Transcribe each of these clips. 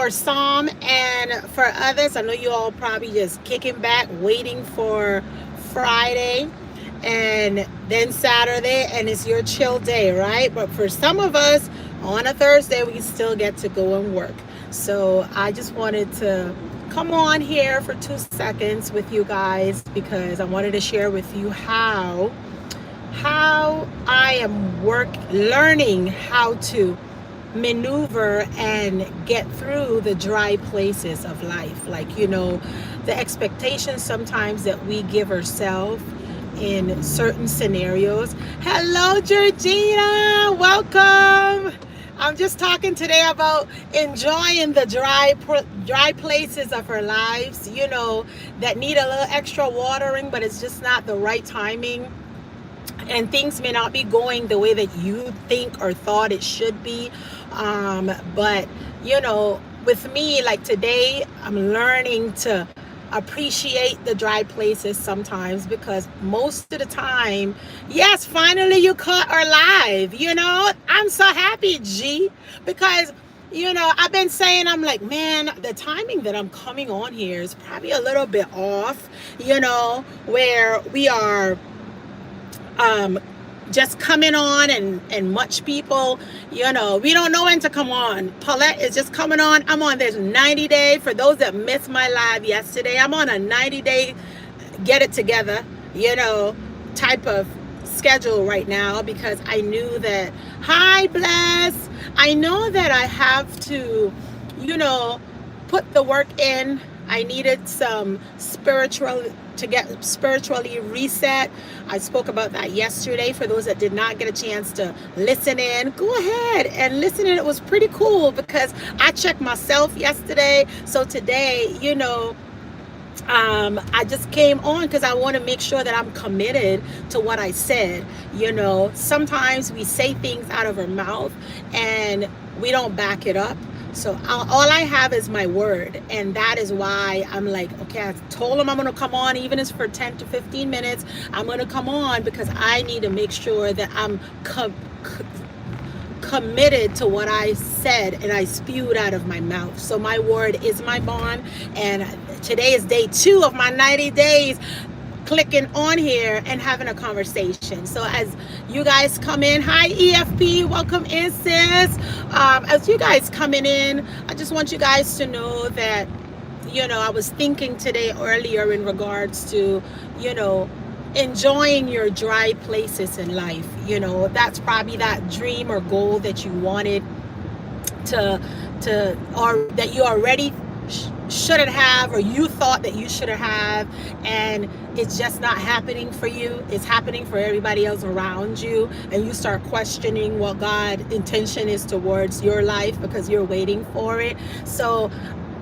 for some, and for others, I know you all probably just kicking back, waiting for Friday and then Saturday, and it's your chill day, right? But for some of us, on a Thursday, we still get to go and work. So I just wanted to come on here for 2 seconds with you guys because I wanted to share with you how I am learning how to maneuver and get through the dry places of life. Like, the expectations sometimes that we give ourselves in certain scenarios. Hello, Georgina. Welcome. I'm just talking today about enjoying the dry places of our lives, that need a little extra watering, but it's just not the right timing. And things may not be going the way that you think or thought it should be. But, with me, like today, I'm learning to appreciate the dry places sometimes, because most of the time, yes, finally you caught our live. I'm so happy, G, because I've been saying, I'm like, man, the timing that I'm coming on here is probably a little bit off, where we are just coming on, and much people, we don't know when to come on. Paulette is just coming on. I'm on this 90-day. For those that missed my live yesterday, I'm on a 90-day get it together, type of schedule right now, because I knew that, hi, Bless. I know that I have to, put the work in. I needed some to get spiritually reset. I spoke about that yesterday. For those that did not get a chance to listen in, go ahead and listen in. It was pretty cool because I checked myself yesterday. So today, I just came on because I want to make sure that I'm committed to what I said. Sometimes we say things out of our mouth and we don't back it up. So all I have is my word, and that is why I'm like, okay, I told him I'm going to come on, even if it's for 10 to 15 minutes. I'm going to come on because I need to make sure that I'm committed to what I said and I spewed out of my mouth. So my word is my bond, and today is day 2 of my 90 days clicking on here and having a conversation. So as you guys come in, hi EFP, welcome in, sis. As you guys coming in, I just want you guys to know that, I was thinking today earlier in regards to, enjoying your dry places in life. That's probably that dream or goal that you wanted or that you already shouldn't have, or you thought that you should have, and it's just not happening for you. It's happening for everybody else around you, and you start questioning what God's intention is towards your life because you're waiting for it. So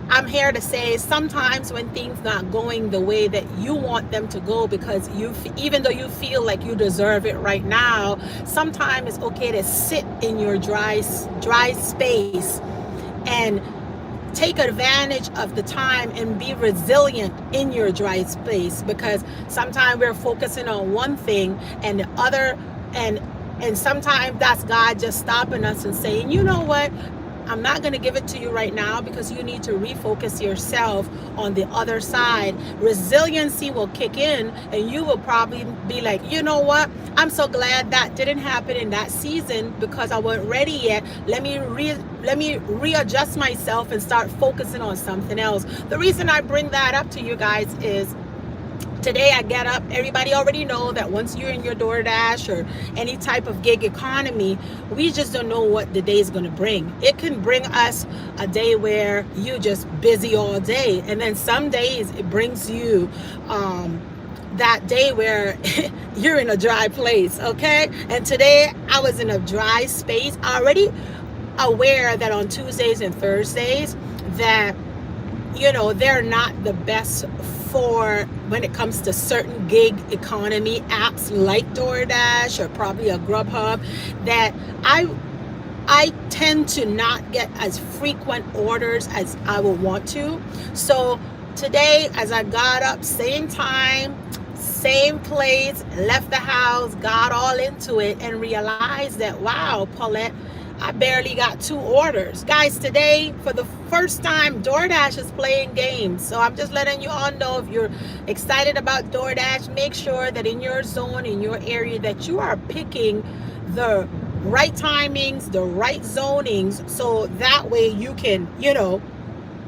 I'm here to say, sometimes when things not going the way that you want them to go, because even though you feel like you deserve it right now, sometimes it's okay to sit in your dry space and take advantage of the time and be resilient in your dry space, because sometimes we're focusing on one thing and the other, and sometimes that's God just stopping us and saying, you know what, I'm not going to give it to you right now because you need to refocus yourself on the other side. Resiliency will kick in, and you will probably be like, you know what, I'm so glad that didn't happen in that season because I wasn't ready yet. Let me readjust myself and start focusing on something else. The reason I bring that up to you guys is, today I get up, everybody already know that once you're in your DoorDash or any type of gig economy, we just don't know what the day is going to bring. It can bring us a day where you just busy all day, and then some days it brings you that day where you're in a dry place, okay? And today I was in a dry space, already aware that on Tuesdays and Thursdays that, they're not the best for when it comes to certain gig economy apps like DoorDash or probably a Grubhub, that I tend to not get as frequent orders as I would want to. So today, as I got up, same time, same place, left the house, got all into it, and realized that, wow, Paulette, I barely got 2 orders. Guys, today, for the first time, DoorDash is playing games. So I'm just letting you all know, if you're excited about DoorDash, make sure that in your zone, in your area, that you are picking the right timings, the right zonings, so that way you can,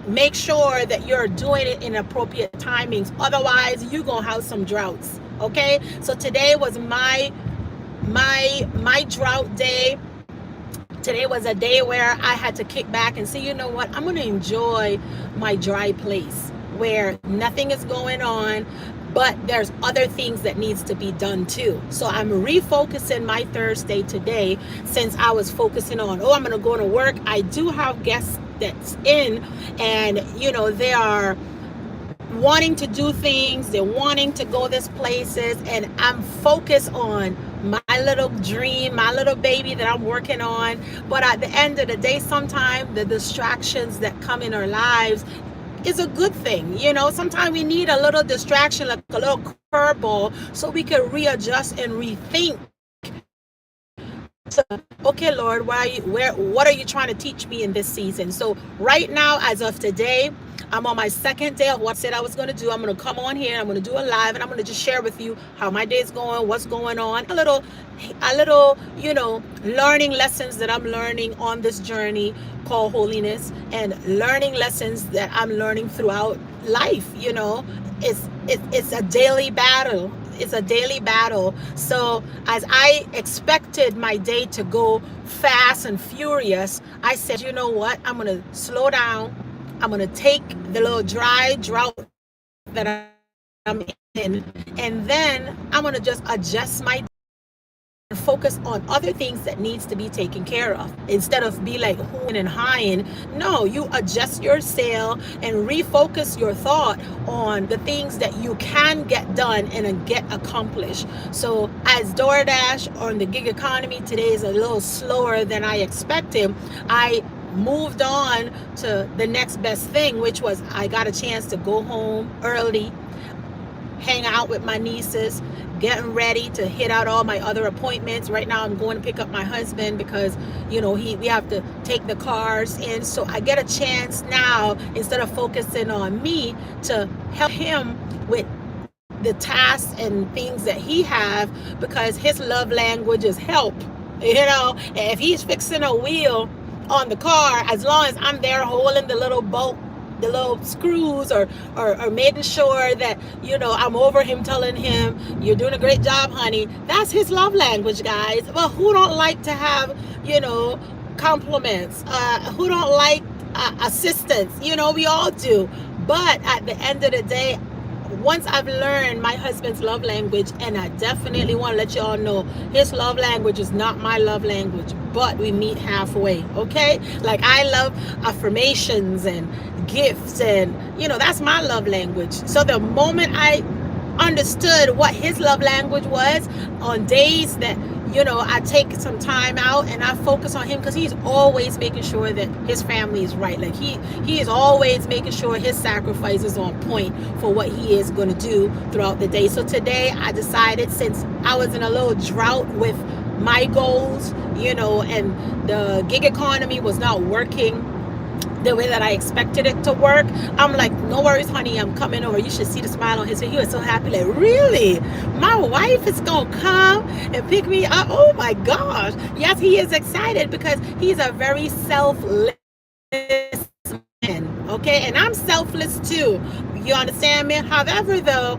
make sure that you're doing it in appropriate timings. Otherwise, you're gonna have some droughts. Okay, so today was my drought day. Today was a day where I had to kick back and say, you know what, I'm gonna enjoy my dry place where nothing is going on, but there's other things that needs to be done too. So I'm refocusing my Thursday today, since I was focusing on, I'm gonna go to work. I do have guests that's in, and they are wanting to do things, they're wanting to go these places, and I'm focused on my little dream, my little baby that I'm working on. But at the end of the day, sometimes the distractions that come in our lives is a good thing. Sometimes we need a little distraction, like a little curveball, so we can readjust and rethink. So, okay, Lord, what are you trying to teach me in this season? So right now, as of today, I'm on my second day of what I said I was going to do. I'm going to come on here, I'm going to do a live, and I'm going to just share with you how my day is going, what's going on, a little, learning lessons that I'm learning on this journey called holiness, and learning lessons that I'm learning throughout life. It's a daily battle. It's a daily battle. So as I expected my day to go fast and furious, I said, you know what? I'm going to slow down. I'm going to take the little drought that I'm in, and then I'm going to just adjust my and focus on other things that needs to be taken care of, instead of be like hooing and hawing. No, you adjust your sail and refocus your thought on the things that you can get done and get accomplished. So as DoorDash on the gig economy today is a little slower than I expected, I moved on to the next best thing, which was I got a chance to go home early, hang out with my nieces, getting ready to hit out all my other appointments. Right now I'm going to pick up my husband because we have to take the cars in. So I get a chance now, instead of focusing on me, to help him with the tasks and things that he have, because his love language is help. If he's fixing a wheel on the car, as long as I'm there holding the little bolt, the little screws, or making sure that I'm over him, telling him, you're doing a great job, honey. That's his love language, guys. Well, who don't like to have compliments? Who don't like assistance? We all do. But at the end of the day, once I've learned my husband's love language, and I definitely want to let you all know his love language is not my love language, but we meet halfway. Okay, like I love affirmations and gifts, and that's my love language. So the moment I understood what his love language was, on days that I take some time out and I focus on him, because he's always making sure that his family is right. Like he is always making sure his sacrifice is on point for what he is going to do throughout the day. So today I decided, since I was in a little drought with my goals, and the gig economy was not working the way that I expected it to work, I'm like, no worries, honey, I'm coming over. You should see the smile on his face. He was so happy, like, really? My wife is gonna come and pick me up? Oh my gosh. Yes, he is excited, because he's a very selfless man, okay? And I'm selfless too. You understand me? However, though,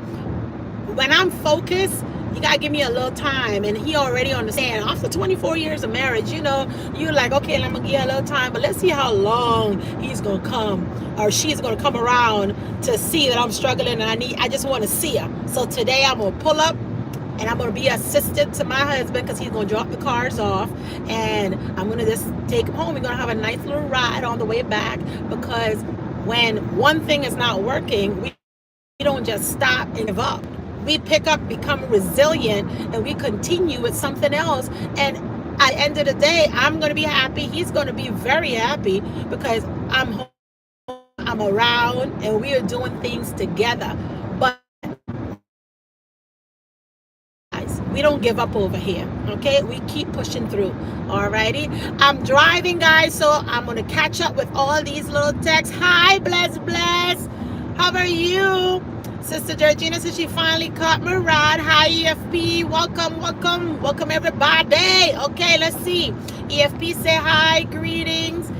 when I'm focused, you gotta give me a little time, and he already understands. After 24 years of marriage, you're like, okay, I'm gonna give you a little time, but let's see how long he's gonna come, or she's gonna come around to see that I'm struggling, and I just want to see her. So today I'm gonna pull up, and I'm gonna be assistant to my husband, because he's gonna drop the cars off, and I'm gonna just take him home. We're gonna have a nice little ride on the way back, because when one thing is not working, we don't just stop and give up. We pick up, become resilient, and we continue with something else. And at the end of the day, I'm going to be happy. He's going to be very happy, because I'm home, I'm around, and we are doing things together. But guys, we don't give up over here. Okay, we keep pushing through. Alrighty, I'm driving, guys, so I'm gonna catch up with all these little texts. Hi, bless. How are you? Sister Georgina says she finally caught my ride. Hi, EFP. Welcome, everybody. Okay, let's see. EFP say hi, greetings.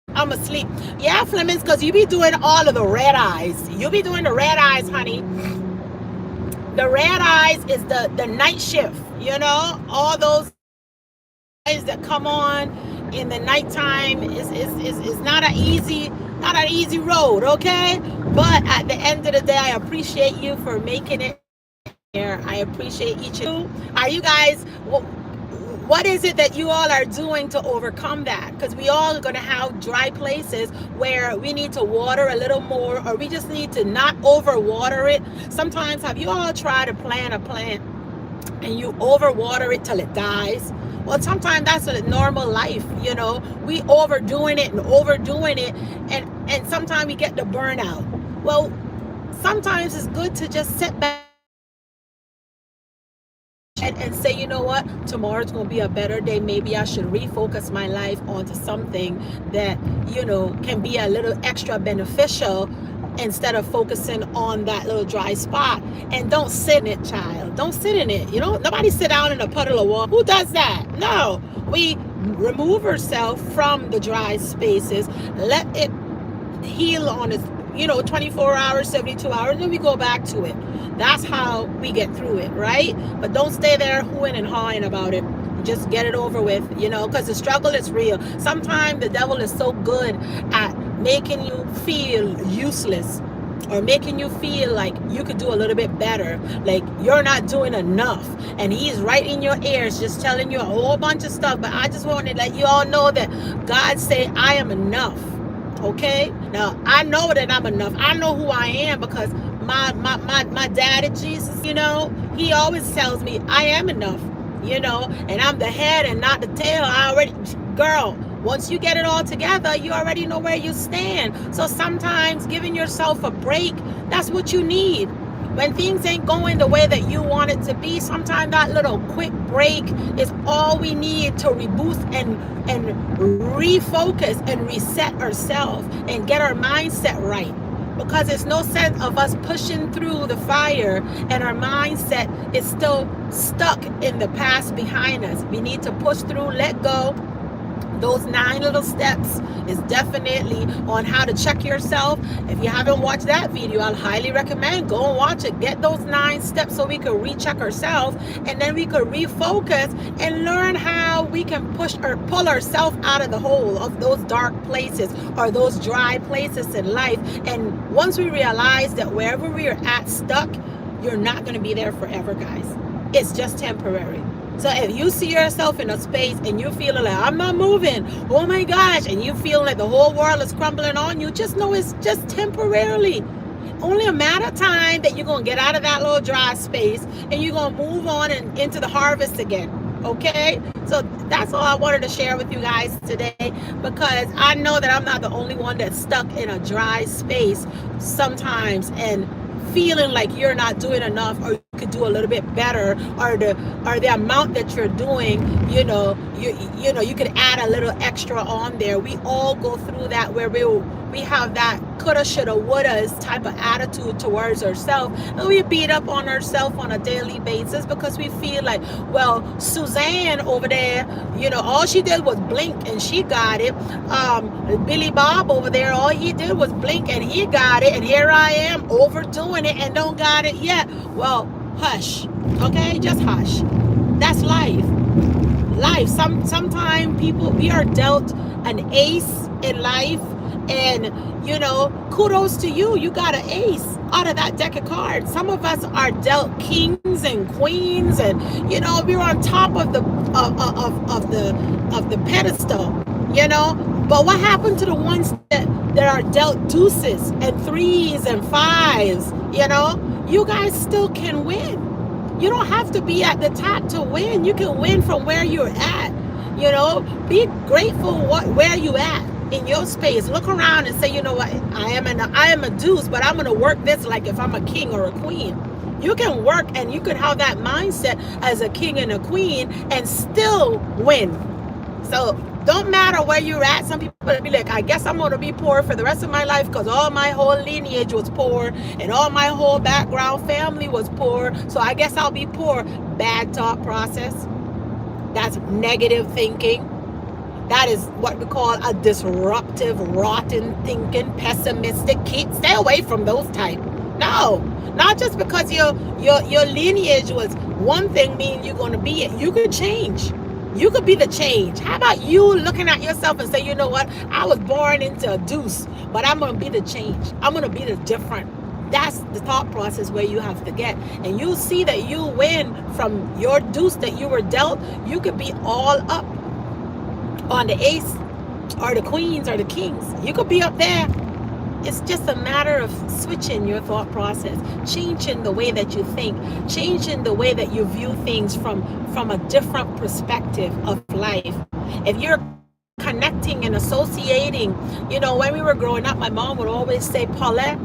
I'm asleep. Yeah, Flemings, because you be doing all of the red eyes. You be doing the red eyes, honey. The red eyes is the night shift, you know, all those eyes that come on in the nighttime is not an easy road, okay? But at the end of the day, I appreciate you for making it here. I appreciate each of you. Are you guys, what is it that you all are doing to overcome that? Because we all are going to have dry places where we need to water a little more, or we just need to not overwater it. Sometimes, have you all tried to plant a plant and you overwater it till it dies? Well, sometimes that's a normal life, you know. We overdoing it, and sometimes we get the burnout. Well, sometimes it's good to just sit back and say, you know what, tomorrow's going to be a better day. Maybe I should refocus my life onto something that, you know, can be a little extra beneficial instead of focusing on that little dry spot. And don't sit in it, child. Don't sit in it. You know, nobody sit down in a puddle of water. Who does that? No. We remove ourselves from the dry spaces, let it heal on its, 24 hours, 72 hours, then we go back to it. That's how we get through it, right? But don't stay there hooing and hawing about it. Just get it over with, because the struggle is real. Sometimes the devil is so good at making you feel useless, or making you feel like you could do a little bit better, like you're not doing enough, and he's right in your ears just telling you a whole bunch of stuff. But I just want to let you all know that God say I am enough. Okay, now I know that I'm enough. I know who I am, because my daddy Jesus, he always tells me I am enough, and I'm the head and not the tail. Girl, once you get it all together, you already know where you stand. So sometimes giving yourself a break, that's what you need. When things ain't going the way that you want it to be, sometimes that little quick break is all we need to reboost and refocus and reset ourselves and get our mindset right. Because there's no sense of us pushing through the fire and our mindset is still stuck in the past behind us. We need to push through, let go. Those 9 little steps is definitely on how to check yourself. If you haven't watched that video, I'll highly recommend go and watch it. Get those 9 steps so we can recheck ourselves, and then we could refocus and learn how we can push or pull ourselves out of the hole of those dark places or those dry places in life. And once we realize that wherever we are at stuck, you're not going to be there forever, guys. It's just temporary. So if you see yourself in a space and you're feeling like, I'm not moving, oh my gosh, and you feel like the whole world is crumbling on you, just know it's just temporarily. Only a matter of time that you're going to get out of that little dry space and you're going to move on and into the harvest again. Okay? So that's all I wanted to share with you guys today, because I know that I'm not the only one that's stuck in a dry space sometimes and feeling like you're not doing enough, or you could do a little bit better, or the amount that you're doing, you could add a little extra on there. We all go through that, where we have that coulda, shoulda, wouldas type of attitude towards ourselves, and we beat up on ourselves on a daily basis because we feel like, well, Suzanne over there, all she did was blink and she got it. Billy Bob over there, all he did was blink and he got it, and here I am overdoing it and don't got it yet. Well, hush, okay? Just hush. That's life. Sometimes people, we are dealt an ace in life, and kudos to you. You got an ace out of that deck of cards. Some of us are dealt kings and queens, and we're on top of the pedestal. But what happened to the ones that are dealt deuces and 3s and 5s? You guys still can win. You don't have to be at the top to win. You can win from where you're at. Be grateful where you at in your space. Look around and say, you know what, I am a deuce, but I'm gonna work this like if I'm a king or a queen. You can work and you can have that mindset as a king and a queen and still win. So don't matter where you're at. Some people will be like, I guess I'm going to be poor for the rest of my life because all my whole lineage was poor and all my whole background family was poor. So I guess I'll be poor. Bad thought process. That's negative thinking. That is what we call a disruptive, rotten thinking, pessimistic. Stay away from those type. No, not just because your lineage was one thing mean you're going to be it. You could change. You could be the change. How about you looking at yourself and say, you know what? I was born into a deuce, but I'm going to be the change. I'm going to be the different. That's the thought process where you have to get. And you'll see that you win from your deuce that you were dealt. You could be all up on the ace or the queens or the kings. You could be up there. It's just a matter of switching your thought process, changing the way that you think, changing the way that you view things from a different perspective of life. If you're connecting and associating, you know, when we were growing up, my mom would always say, Paulette,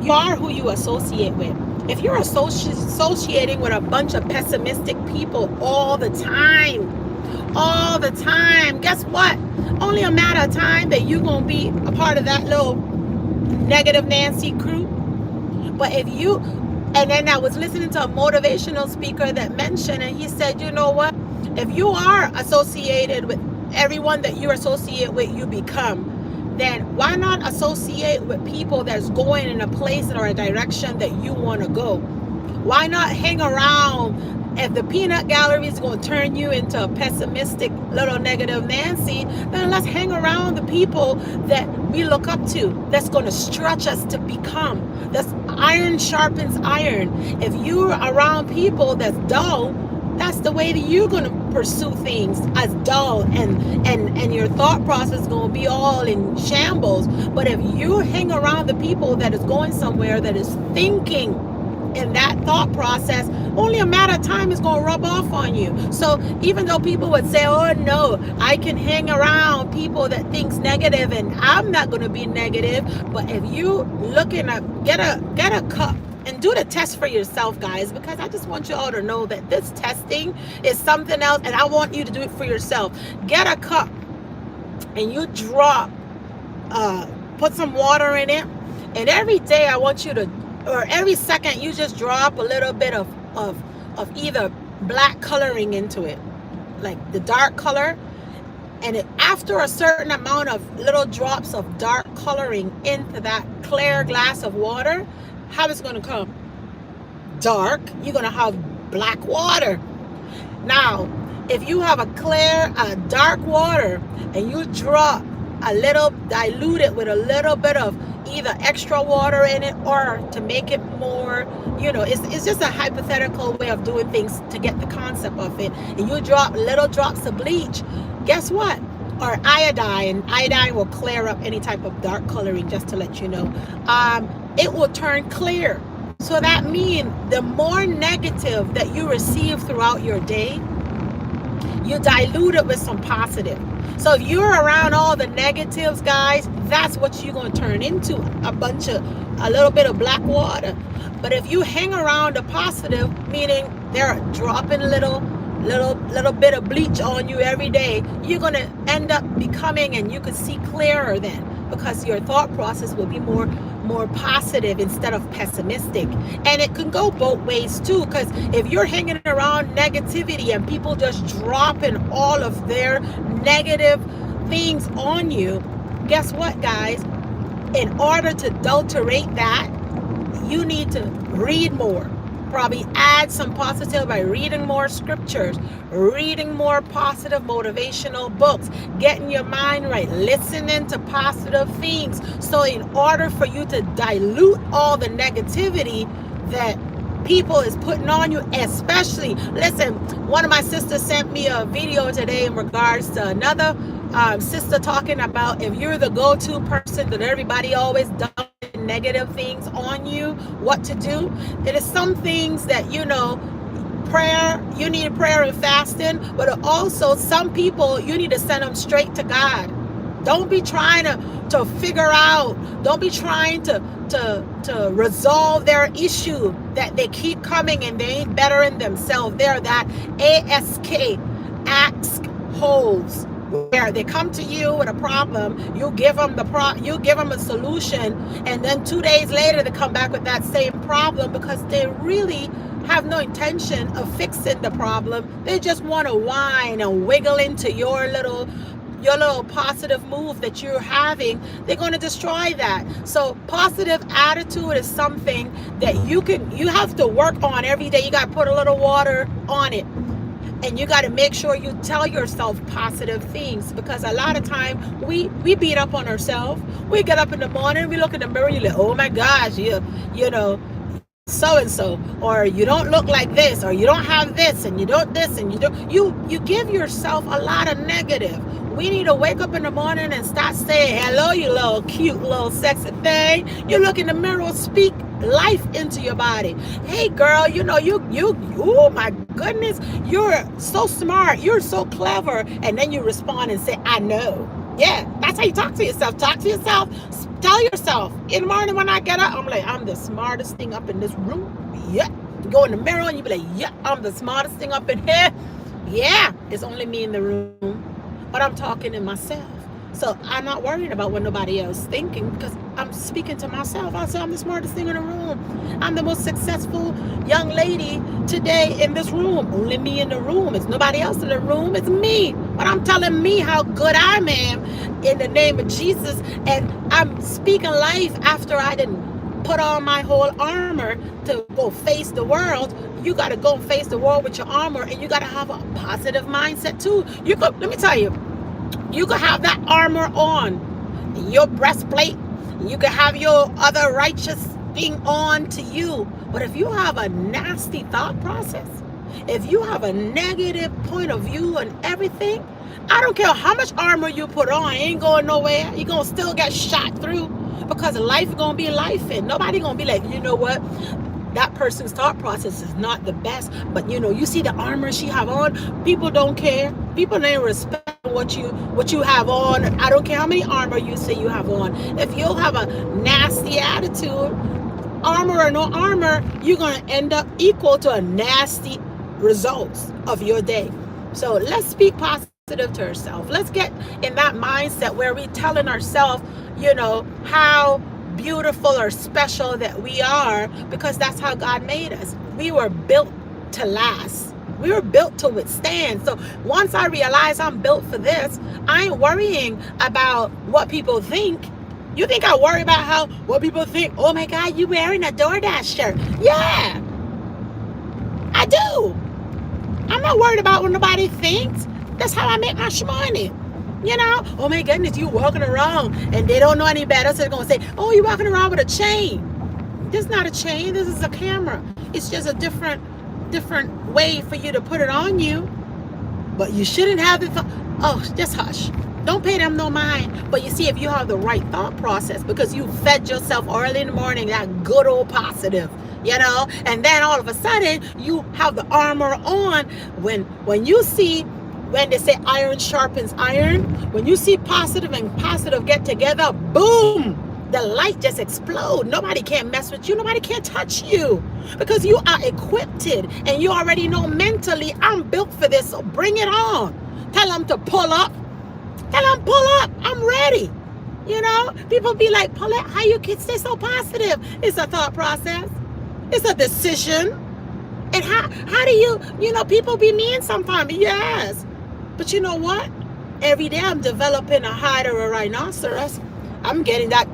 you are who you associate with. If you're associating with a bunch of pessimistic people all the time, guess what? Only a matter of time that you're going to be a part of that little negative Nancy crew. But if you, and then I was listening to a motivational speaker that mentioned, and he said, you know what? If you are associated with everyone that you associate with, you become, then why not associate with people that's going in a place or a direction that you want to go? Why not hang around? If the peanut gallery is going to turn you into a pessimistic little negative Nancy, then let's hang around the people that we look up to, that's going to stretch us to become. That's iron sharpens iron. If you're around people that's dull, that's the way that you're going to pursue things as dull, and your thought process is going to be all in shambles. But if you hang around the people that is going somewhere, that is thinking in that thought process, only a matter of time is going to rub off on you. So even though people would say, oh no, I can hang around people that thinks negative and I'm not going to be negative, but if you looking at, get a cup and do the test for yourself, guys, because I just want you all to know that this testing is something else, and I want you to do it for yourself. Get a cup and you drop, put some water in it, and every day I want you to, or every second, you just drop a little bit of either black coloring into it, like the dark color, and after a certain amount of little drops of dark coloring into that clear glass of water, how is it going to come? Dark. You're going to have black water. Now, if you have a dark water and you drop a little, dilute it with a little bit of either extra water in it, or to make it more, you know, it's just a hypothetical way of doing things to get the concept of it, and you drop little drops of bleach, guess what? Or iodine will clear up any type of dark coloring, just to let you know. It will turn clear. So that means the more negative that you receive throughout your day, you dilute it with some positive. So if you're around all the negatives, guys, that's what you're going to turn into, a little bit of black water. But if you hang around the positive, meaning they're dropping a little bit of bleach on you every day, you're going to end up becoming, and you can see clearer then, because your thought process will be more positive instead of pessimistic. And it can go both ways too, because if you're hanging around negativity and people just dropping all of their negative things on you, guess what, guys? In order to adulterate that, you need to read more. Probably add some positive by reading more scriptures, reading more positive motivational books, getting your mind right, listening to positive things. So in order for you to dilute all the negativity that people is putting on you, especially, listen, one of my sisters sent me a video today in regards to another sister talking about, if you're the go-to person that everybody always does negative things on you, what to do. It is some things that, you know, prayer, you need prayer and fasting, but also some people, you need to send them straight to God. Don't be trying to figure out, don't be trying to resolve their issue that they keep coming and they ain't bettering themselves. They're that ask holes, where they come to you with a problem, you give them a solution, and then 2 days later they come back with that same problem because they really have no intention of fixing the problem. They just want to whine and wiggle into your little positive move that you're having. They're going to destroy that. So positive attitude is something that you have to work on every day. You got to put a little water on it. And you got to make sure you tell yourself positive things, because a lot of time we beat up on ourselves. We get up in the morning, we look in the mirror, and you're like, oh my gosh, you know, so-and-so, or you don't look like this, or you don't have this, and you don't this, and you give yourself a lot of negative. We need to wake up in the morning and start saying, hello, you little cute little sexy thing. You look in the mirror, speak life into your body. Hey girl, you know, oh my goodness, you're so smart, you're so clever. And then you respond and say, I know. Yeah, that's how you talk to yourself. Talk to yourself. Tell yourself. In the morning when I get up, I'm like, I'm the smartest thing up in this room. Yeah. You go in the mirror and you be like, yeah, I'm the smartest thing up in here. Yeah, it's only me in the room, but I'm talking to myself. So I'm not worried about what nobody else is thinking, because I'm speaking to myself. I say I'm the smartest thing in the room. I'm the most successful young lady today in this room. Only me in the room. It's nobody else in the room. It's me. But I'm telling me how good I am in the name of Jesus. And I'm speaking life after I didn't put on my whole armor to go face the world. You got to go and face the world with your armor, and you got to have a positive mindset too. Let me tell you, you can have that armor on, your breastplate, you can have your other righteous thing on to you. But if you have a nasty thought process, if you have a negative point of view and everything, I don't care how much armor you put on, it ain't going nowhere. You're going to still get shot through, because life is going to be life, and nobody going to be like, you know what? That person's thought process is not the best, but you know, you see the armor she have on. People don't care. People don't respect what you have on. I don't care how many armor you say you have on. If you have a nasty attitude, armor or no armor, you're gonna end up equal to a nasty results of your day. So let's speak positive to ourselves. Let's get in that mindset where we're telling ourselves, you know, how beautiful or special that we are, because that's how God made us. We were built to last. We were built to withstand. So once I realize I'm built for this, I ain't worrying about what people think. You think I worry about what people think? Oh my God, you wearing a DoorDash shirt. Yeah, I do. I'm not worried about what nobody thinks. That's how I make my money. You know, oh my goodness, you walking around and they don't know any better, so they're going to say, oh, you're walking around with a chain. This is not a chain, this is a camera. It's just a different way for you to put it on you. But you shouldn't have it. Oh, just hush. Don't pay them no mind. But you see, if you have the right thought process, because you fed yourself early in the morning, that good old positive, you know, and then all of a sudden you have the armor on. When you see, when they say iron sharpens iron, when you see positive and positive get together, boom, the light just explodes. Nobody can mess with you. Nobody can touch you, because you are equipped and you already know mentally, I'm built for this. So bring it on. Tell them to pull up. Tell them pull up. I'm ready. You know, people be like, Paulette, how you can stay so positive? It's a thought process. It's a decision. And how do you know, people be mean sometimes. Yes. But you know what? Every day I'm developing a hide or a rhinoceros. I'm getting that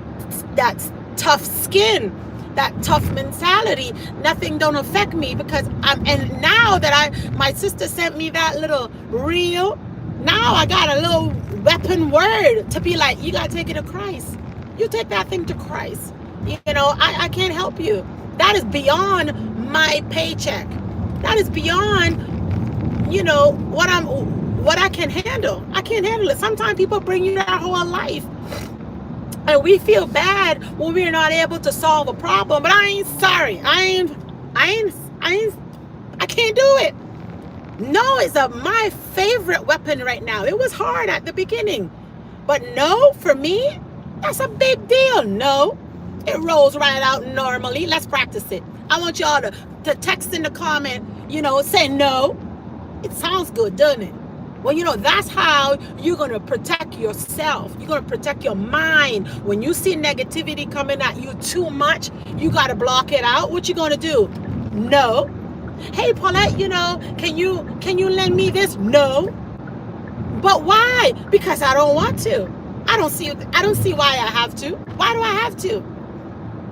tough skin, that tough mentality. Nothing don't affect me, because and now that my sister sent me that little reel, now I got a little weapon word to be like, you got to take it to Christ. You take that thing to Christ. You know, I can't help you. That is beyond my paycheck. That is beyond, you know, what I can handle. I can't handle it. Sometimes people bring you their whole life, and we feel bad when we're not able to solve a problem. But I ain't sorry. I can't do it. No, it's my favorite weapon right now. It was hard at the beginning, But no, for me, that's a big deal. No, it rolls right out normally. Let's practice it. I want y'all to text in the comment, say no. It sounds good, doesn't it? Well, that's how you're going to protect yourself. You're going to protect your mind. When you see negativity coming at you too much, you got to block it out. What you going to do? No. Hey, Paulette, can you lend me this? No. But why? Because I don't want to. I don't see why I have to. Why do I have to?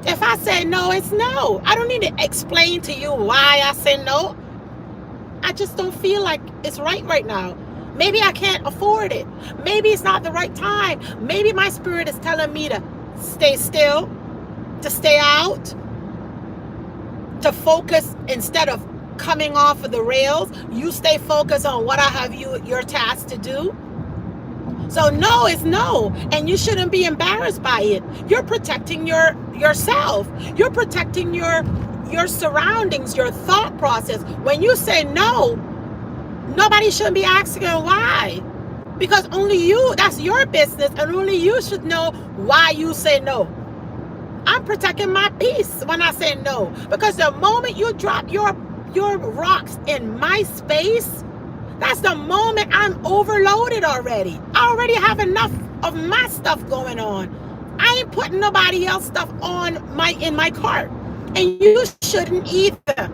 If I say no, it's no. I don't need to explain to you why I say no. I just don't feel like it's right now. Maybe I can't afford it. Maybe it's not the right time. Maybe my spirit is telling me to stay still, to stay out, to focus instead of coming off of the rails. You stay focused on what I have your task to do. So no is no, and you shouldn't be embarrassed by it. You're protecting yourself. You're protecting your surroundings, your thought process. When you say no, nobody shouldn't be asking why. Because only you, that's your business, and only you should know why you say no. I'm protecting my peace when I say no. Because the moment you drop your rocks in my space, that's the moment I'm overloaded already. I already have enough of my stuff going on. I ain't putting nobody else stuff in my cart. And you shouldn't either.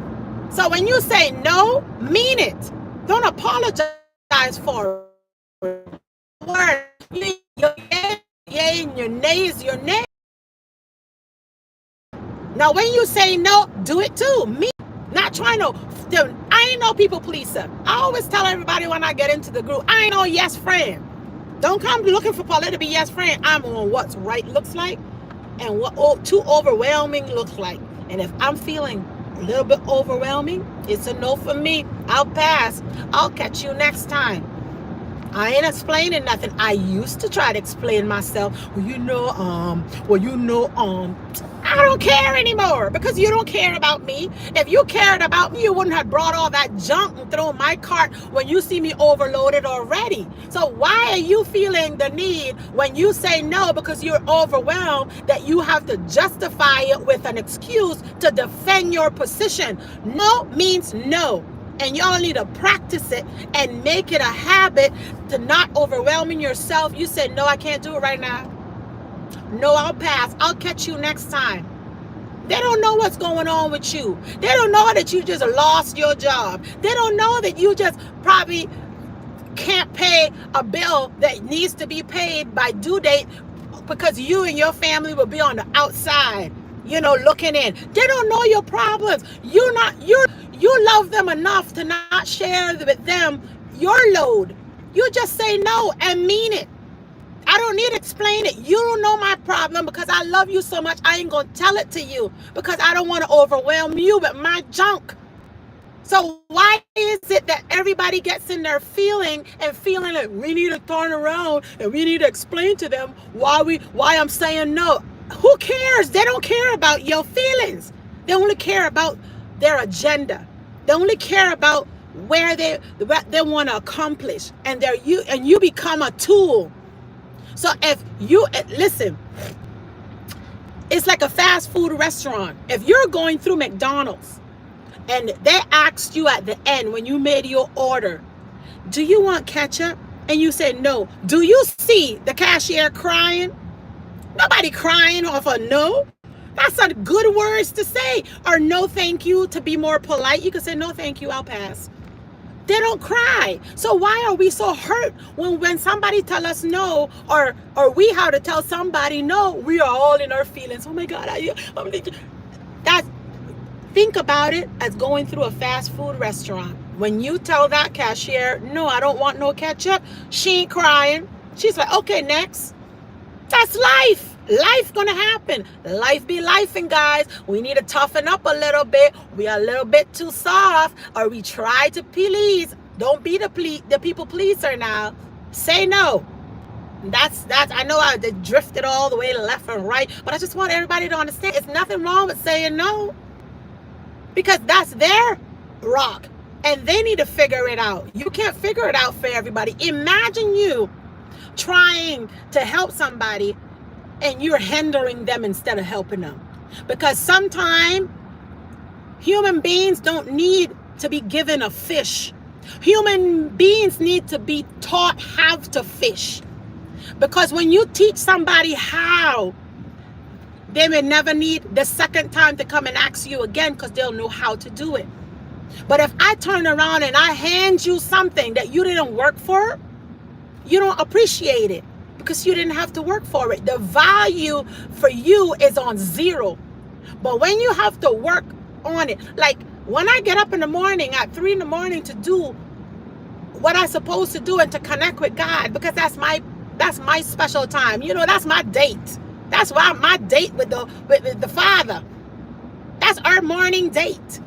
So when you say no, mean it. Don't apologize for it. Your yay and your nay is your nay. Now when you say no, do it too. Me, not trying to. I ain't no people pleaser. I always tell everybody when I get into the group, I ain't no yes friend. Don't come looking for Paulette to be yes friend. I'm on what's right looks like and what too overwhelming looks like. And if I'm feeling a little bit overwhelming, it's a no for me. I'll pass. I'll catch you next time. I ain't explaining nothing. I used to try to explain myself. I don't care anymore because you don't care about me. If you cared about me, you wouldn't have brought all that junk and thrown my cart when you see me overloaded already. So why are you feeling the need when you say no because you're overwhelmed that you have to justify it with an excuse to defend your position? No means no. And y'all need to practice it and make it a habit to not overwhelming yourself. You said, no, I can't do it right now. No, I'll pass. I'll catch you next time. They don't know what's going on with you. They don't know that you just lost your job. They don't know that you just probably can't pay a bill that needs to be paid by due date because you and your family will be on the outside, looking in. They don't know your problems. You love them enough to not share with them your load. You just say no and mean it. I don't need to explain it. You don't know my problem because I love you so much. I ain't going to tell it to you because I don't want to overwhelm you with my junk. So why is it that everybody gets in their feeling like we need to turn around and we need to explain to them why I'm saying no? Who cares? They don't care about your feelings. They only care about their agenda. They only care about where they want to accomplish, and you become a tool. So if you listen, it's like a fast food restaurant. If you're going through McDonald's and they asked you at the end when you made your order, do you want ketchup? And you said no. Do you see the cashier crying? Nobody crying off a no. That's not good words to say. Or no thank you, to be more polite. You can say no thank you, I'll pass. They don't cry. So why are we so hurt when somebody tell us no, or we have to tell somebody no? We are all in our feelings. Oh my God, think about it as going through a fast food restaurant. When you tell that cashier, no, I don't want no ketchup, she ain't crying. She's like, okay, next. That's life. Life gonna happen. Life be lifing, guys. We need to toughen up a little bit. We are a little bit too soft, or we try to please. Don't be the people pleaser now. Say no. That's I know I drifted all the way left and right, but I just want everybody to understand it's nothing wrong with saying no, because that's their rock and they need to figure it out. You can't figure it out for everybody. Imagine you trying to help somebody and you're hindering them instead of helping them. Because sometimes human beings don't need to be given a fish. Human beings need to be taught how to fish. Because when you teach somebody how, they may never need the second time to come and ask you again, because they'll know how to do it. But if I turn around and I hand you something that you didn't work for, you don't appreciate it because you didn't have to work for it. The value for you is on zero. But when you have to work on it, like when I get up in the morning at 3 in the morning to do what I'm supposed to do and to connect with God, because that's my special time. You know, that's my date. That's why my date with the Father. That's our morning date,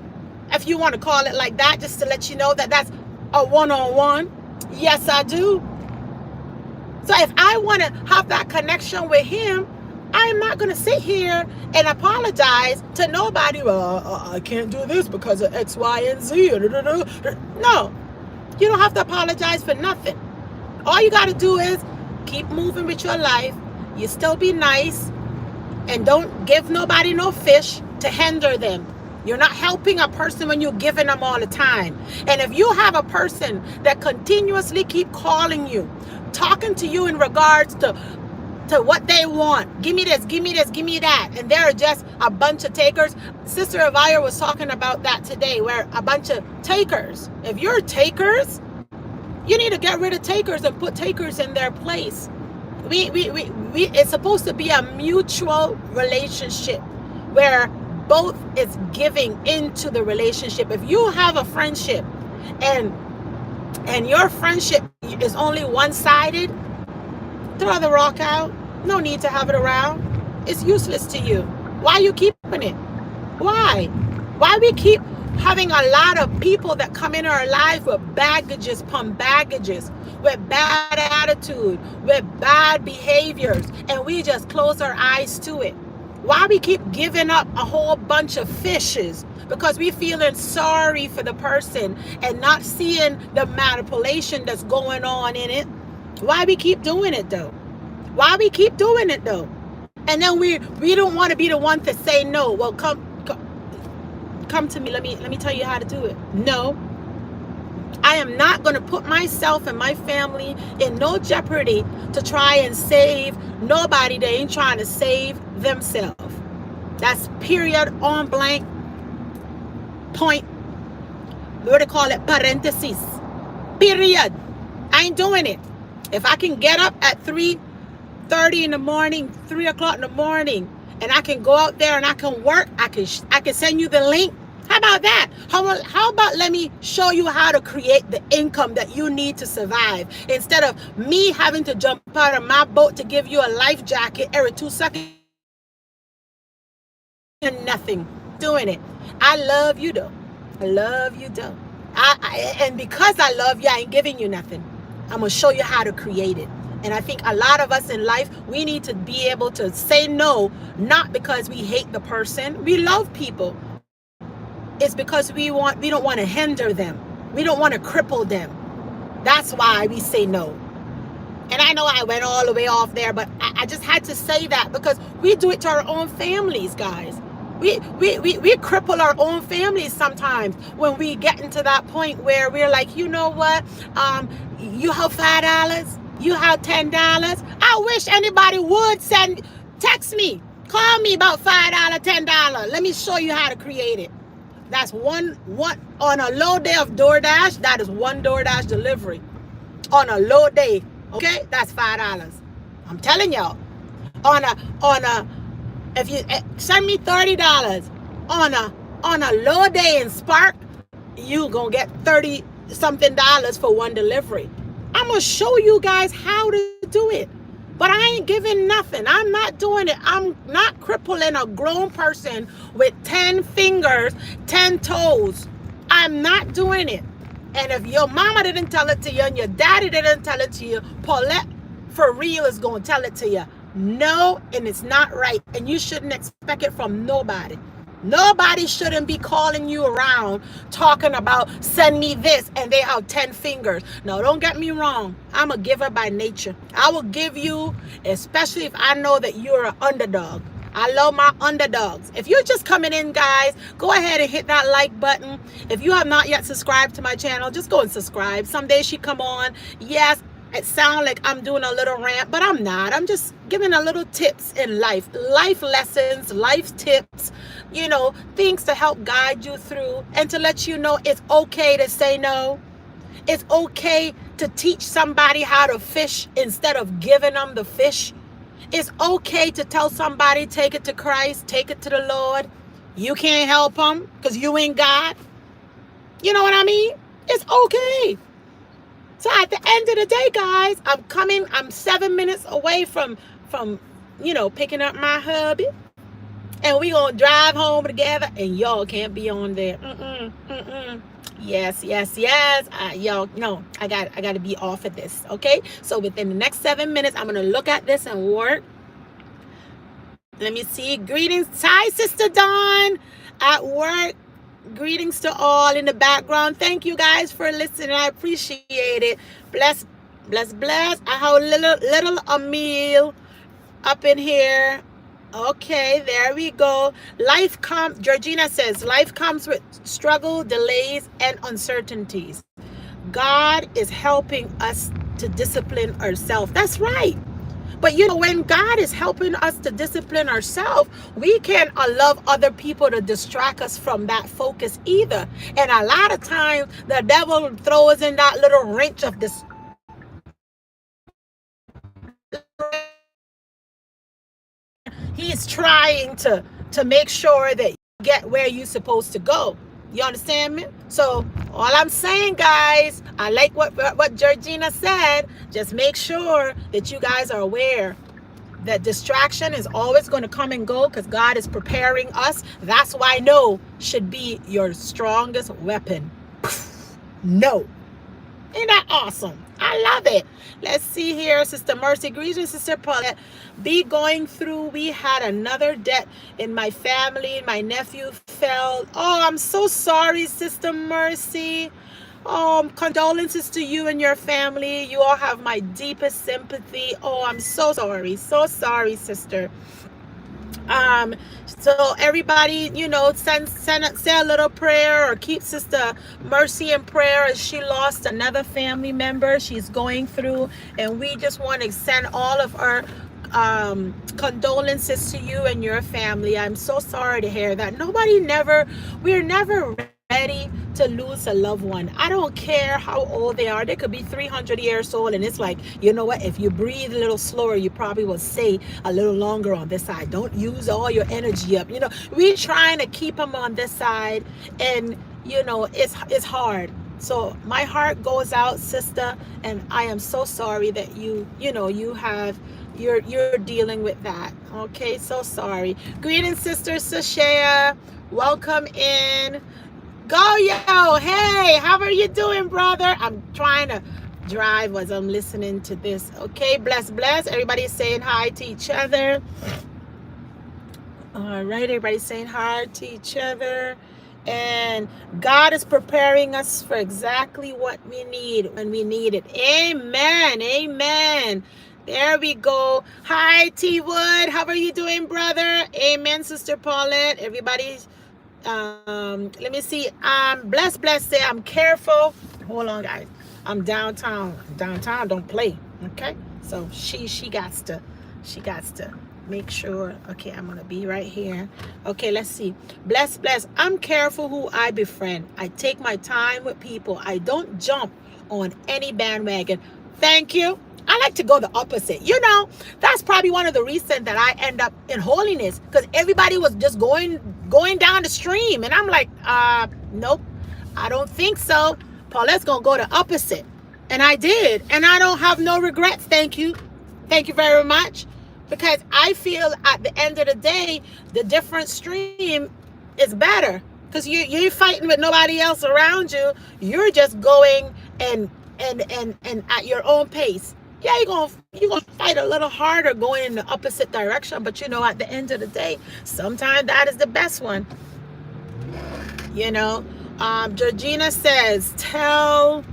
if you want to call it like that, just to let you know that that's a one-on-one. Yes, I do. So if I want to have that connection with him, I'm not going to sit here and apologize to nobody. Well, I can't do this because of X, Y, and Z. No, you don't have to apologize for nothing. All you got to do is keep moving with your life. You still be nice and don't give nobody no fish to hinder them. You're not helping a person when you're giving them all the time. And if you have a person that continuously keep calling you, talking to you in regards to what they want, give me this, give me this, give me that, and they're just a bunch of takers. Sister Avaya was talking about that today, where a bunch of takers. If you're takers, you need to get rid of takers and put takers in their place. It's supposed to be a mutual relationship where both is giving into the relationship. If you have a friendship and your friendship is only one-sided, throw the rock out. No need to have it around. It's useless to you. Why are you keeping it? Why we keep having a lot of people that come in our life with baggages upon baggages, with bad attitude, with bad behaviors, and we just close our eyes to it? Why we keep giving up a whole bunch of fishes? Because we feeling sorry for the person and not seeing the manipulation that's going on in it. Why we keep doing it though? Why we keep doing it though? And then we don't want to be the one to say no. Well, come to me. Let me tell you how to do it. No. I am not going to put myself and my family in no jeopardy to try and save nobody that ain't trying to save themselves. That's period on blank point. What do they call it? Parentheses. Period. I ain't doing it. If I can get up at 3:30 in the morning, 3 o'clock in the morning, and I can go out there and I can work, I can send you the link. How about that? How about let me show you how to create the income that you need to survive, instead of me having to jump out of my boat to give you a life jacket every 2 seconds and nothing doing it. I love you though. I love you though. And because I love you, I ain't giving you nothing. I'm going to show you how to create it. And I think a lot of us in life, we need to be able to say no, not because we hate the person. We love people. It's because we don't want to hinder them. We don't want to cripple them. That's why we say no. And I know I went all the way off there, but I just had to say that because we do it to our own families, guys. We cripple our own families sometimes when we get into that point where we're like, you know what? You have $5, you have $10. I wish anybody would text me, call me about $5, $10. Let me show you how to create it. That's one on a low day of DoorDash. That is one DoorDash delivery on a low day. Okay, that's $5. I'm telling y'all. If you send me $30 on a low day in Spark, you gonna get $30 something for one delivery. I'm gonna show you guys how to do it, but I ain't giving nothing. I'm not doing it. I'm not crippling a grown person with 10 fingers, 10 toes. I'm not doing it. And if your mama didn't tell it to you and your daddy didn't tell it to you, Paulette for real is gonna tell it to you. No, and it's not right, and you shouldn't expect it from nobody. Nobody shouldn't be calling you around talking about send me this and they have 10 fingers. No, don't get me wrong. I'm a giver by nature. I will give you, especially if I know that you're an underdog. I love my underdogs. If you're just coming in, guys, go ahead and hit that like button. If you have not yet subscribed to my channel, just go and subscribe. Someday she come on. Yes, it sounds like I'm doing a little rant, but I'm not. I'm just giving a little tips in life lessons, life tips, things to help guide you through and to let you know it's okay to say no. It's okay to teach somebody how to fish instead of giving them the fish. It's okay to tell somebody, take it to Christ, take it to the Lord. You can't help them because you ain't God. You know what I mean? It's okay. So at the end of the day, guys, I'm 7 minutes away from picking up my hubby. And we gonna drive home together and y'all can't be on there. Yes. Y'all, no, I got to be off of this, okay? So within the next 7 minutes, I'm gonna look at this and work. Let me see. Greetings. Hi, Sister Dawn at work. Greetings to all in the background. Thank you guys for listening. I appreciate it. Bless. I have little Emil up in here. Okay, there we go. Georgina says, life comes with struggle, delays, and uncertainties. God is helping us to discipline ourselves. That's right. But when God is helping us to discipline ourselves, we can't allow other people to distract us from that focus either. And a lot of times, the devil throws in that little wrench of this. He's trying to make sure that you get where you're supposed to go. You understand me? So all I'm saying, guys, I like what Georgina said. Just make sure that you guys are aware that distraction is always going to come and go because God is preparing us. That's why no should be your strongest weapon. No. Ain't that awesome? I love it. Let's see here, Sister Mercy. Greetings, Sister Paulette. We had another death in my family. My nephew fell. Oh, I'm so sorry, Sister Mercy. Condolences to you and your family. You all have my deepest sympathy. Oh, I'm so sorry. So sorry, sister. So everybody, say a little prayer or keep Sister Mercy in prayer as she lost another family member she's going through. And we just want to send all of our condolences to you and your family. I'm so sorry to hear that. We're never ready to lose a loved one. I don't care how old they are. They could be 300 years old, and it's like, you know what, if you breathe a little slower, you probably will stay a little longer on this side. Don't use all your energy up. We're trying to keep them on this side, and it's hard. So my heart goes out, sister, and I am so sorry that you're dealing with that. Okay, so sorry. Greetings, Sister Sashaya. Welcome in. Go, yo. Hey, how are you doing, brother? I'm trying to drive as I'm listening to this. Okay, bless. Everybody's saying hi to each other. All right, everybody's saying hi to each other. And God is preparing us for exactly what we need when we need it. Amen. There we go. Hi, T Wood. How are you doing, brother? Amen, Sister Paulette. Everybody's let me see. Bless say I'm careful. Hold on, guys. I'm downtown. Downtown don't play. Okay. So she got to make sure. Okay, I'm gonna be right here. Okay, let's see. Bless. I'm careful who I befriend. I take my time with people. I don't jump on any bandwagon. Thank you. I like to go the opposite. That's probably one of the reasons that I end up in holiness, because everybody was just going down the stream. And I'm like, nope, I don't think so. Paulette's going to go the opposite. And I did. And I don't have no regrets. Thank you. Thank you very much. Because I feel at the end of the day, the different stream is better. Because you're fighting with nobody else around you. You're just going and at your own pace. Yeah, you're gonna fight a little harder going in the opposite direction, but at the end of the day, sometimes that is the best one. You know, Georgina says, hold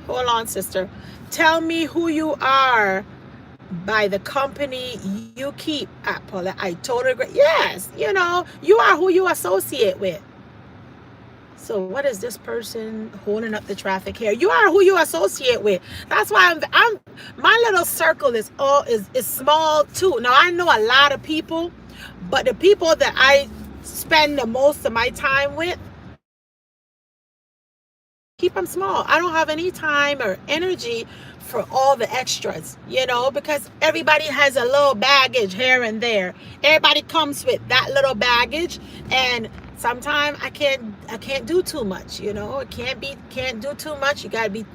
on, sister. Tell me who you are by the company you keep at, Paula. I totally agree. Yes, you know, you are who you associate with. So what is this person holding up the traffic here? You are who you associate with. That's why I'm my little circle is small too. Now I know a lot of people, but the people that I spend the most of my time with, keep them small. I don't have any time or energy for all the extras, you know, because everybody has a little baggage here and there. Everybody comes with that little baggage, and sometimes I can't do too much, you know. It can't do too much.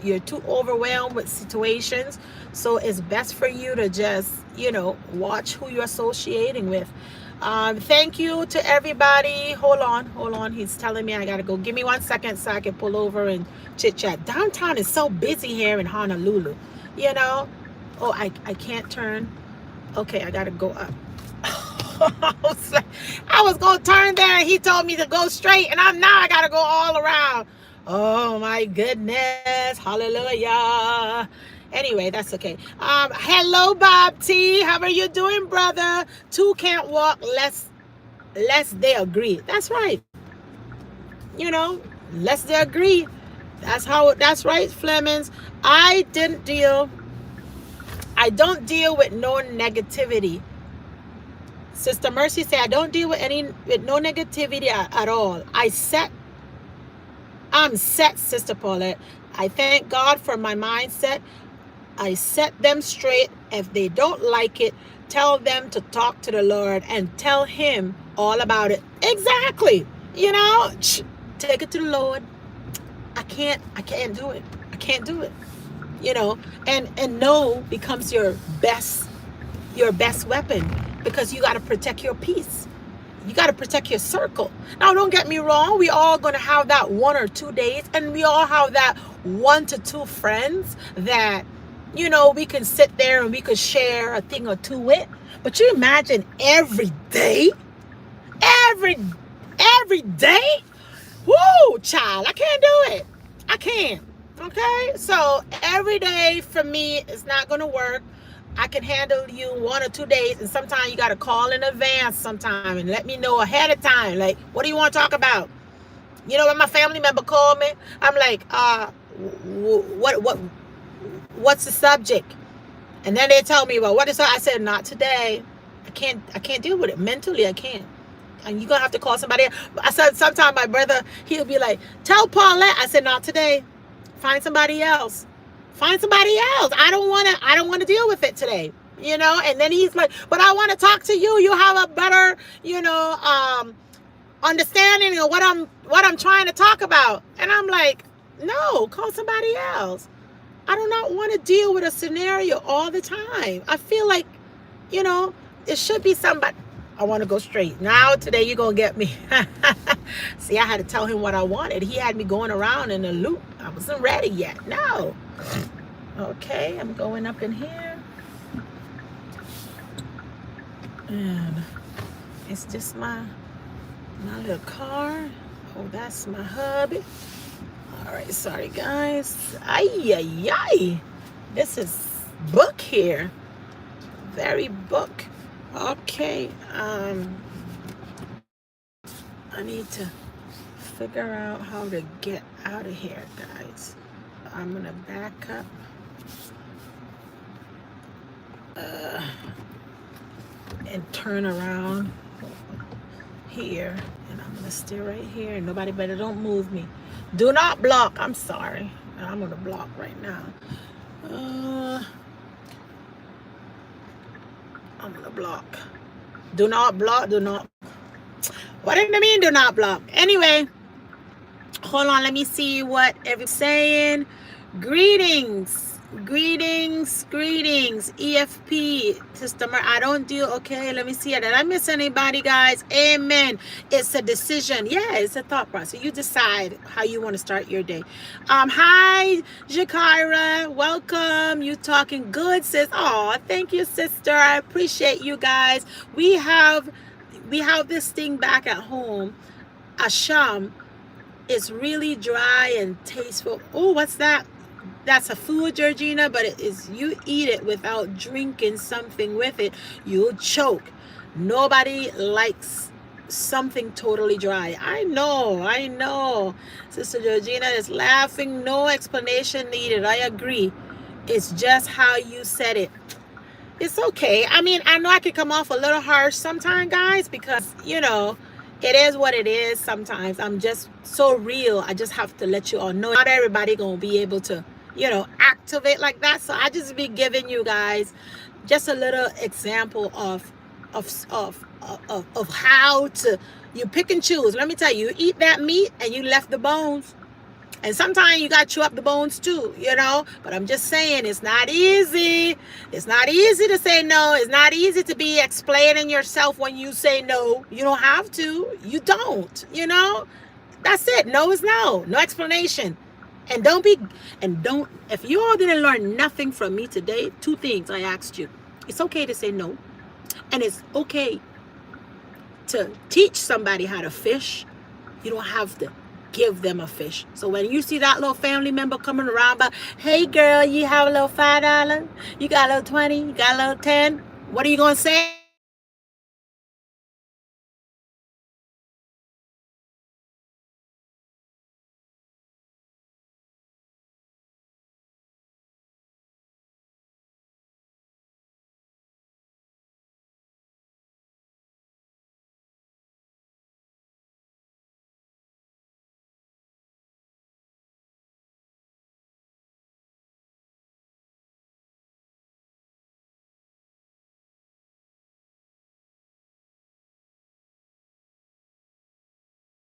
You're too overwhelmed with situations. So it's best for you to just, you know, watch who you're associating with. Thank you to everybody. Hold on. He's telling me I gotta go. Give me 1 second so I can pull over and chit chat. Downtown is so busy here in Honolulu, you know. Oh, I can't turn. Okay, I gotta go up. I was gonna turn there and he told me to go straight, and I gotta go all around. Oh my goodness. Hallelujah. Anyway, that's okay. Hello, Bob T. How are you doing, brother? Two can't walk less they agree. That's right. You know, less they agree. That's right, Flemings. I don't deal with no negativity. Sister Mercy said, I don't deal with no negativity at all. I'm set, Sister Paulette. I thank God for my mindset. I set them straight. If they don't like it, tell them to talk to the Lord and tell him all about it. Exactly. You know, take it to the Lord. I can't do it. I can't do it. You know, and no becomes your best weapon, because you got to protect your peace. You got to protect your circle. Now, don't get me wrong. We all going to have that 1 or 2 days, and we all have that 1 to 2 friends that, you know, we can sit there and we could share a thing or two with. But you imagine every day? Every day? Woo, child, I can't do it. I can't. Okay? So every day for me is not going to work. I can handle you 1 or 2 days, and sometimes you got to call in advance sometime and let me know ahead of time. Like, what do you want to talk about? You know, when my family member called me, I'm like, what's the subject? And then they tell me, well, what is it? I said, not today. I can't deal with it. Mentally, I can't. And you're going to have to call somebody else. I said, sometimes my brother, he'll be like, tell Paulette. I said, not today. Find somebody else. Find somebody else. I don't want to deal with it today. You know? And then he's like, but I want to talk to you. You have a better, you know, understanding of what I'm trying to talk about. And I'm like, no, call somebody else. I do not want to deal with a scenario all the time. I feel like, you know, it should be somebody. I want to go straight. Now, today, you're going to get me. See, I had to tell him what I wanted. He had me going around in a loop. I wasn't ready yet. No. Okay, I'm going up in here. And it's just my little car. Oh, that's my hubby. All right, sorry, guys. Ay. This is book here. Very book. Okay. I need to figure out how to get out of here, guys. I'm going to back up. And turn around here. And I'm going to stay right here. Nobody better don't move me. Do not block. I'm sorry. I'm going to block right now. I'm going to block. Do not block. Do not. What do you mean do not block? Anyway, hold on. Let me see what everyone's saying. Greetings. EFP. Sister Mer, I don't deal. Okay, let me see. Did I miss anybody, guys? Amen. It's a decision. Yeah, it's a thought process. You decide how you want to start your day. Hi, Jakira. Welcome. You talking good, sis? Oh, thank you, sister. I appreciate you guys. We have we have this thing back at home, asham. It's really dry and tasteful. Oh, what's that? That's a food, Georgina, but it is, you eat it without drinking something with it, you'll choke. Nobody likes something totally dry. I know. Sister Georgina is laughing. No explanation needed. I agree. It's just how you said it. It's okay. I mean, I know I could come off a little harsh sometimes, guys, because, it is what it is sometimes. I'm just so real. I just have to let you all know. Not everybody going to be able to, activate like that. So I just be giving you guys just a little example of how to, you pick and choose. Let me tell you, you eat that meat and you left the bones. And sometimes you got to chew up the bones too, But I'm just saying, it's not easy. It's not easy to say no. It's not easy to be explaining yourself when you say no. You don't have to. You don't, That's it. No is no. No explanation. And if you all didn't learn nothing from me today, 2 things I asked you. It's okay to say no. And it's okay to teach somebody how to fish. You don't have to give them a fish. So when you see that little family member coming around, but hey girl, you have a little $5, you got a little 20, you got a little 10, what are you gonna say?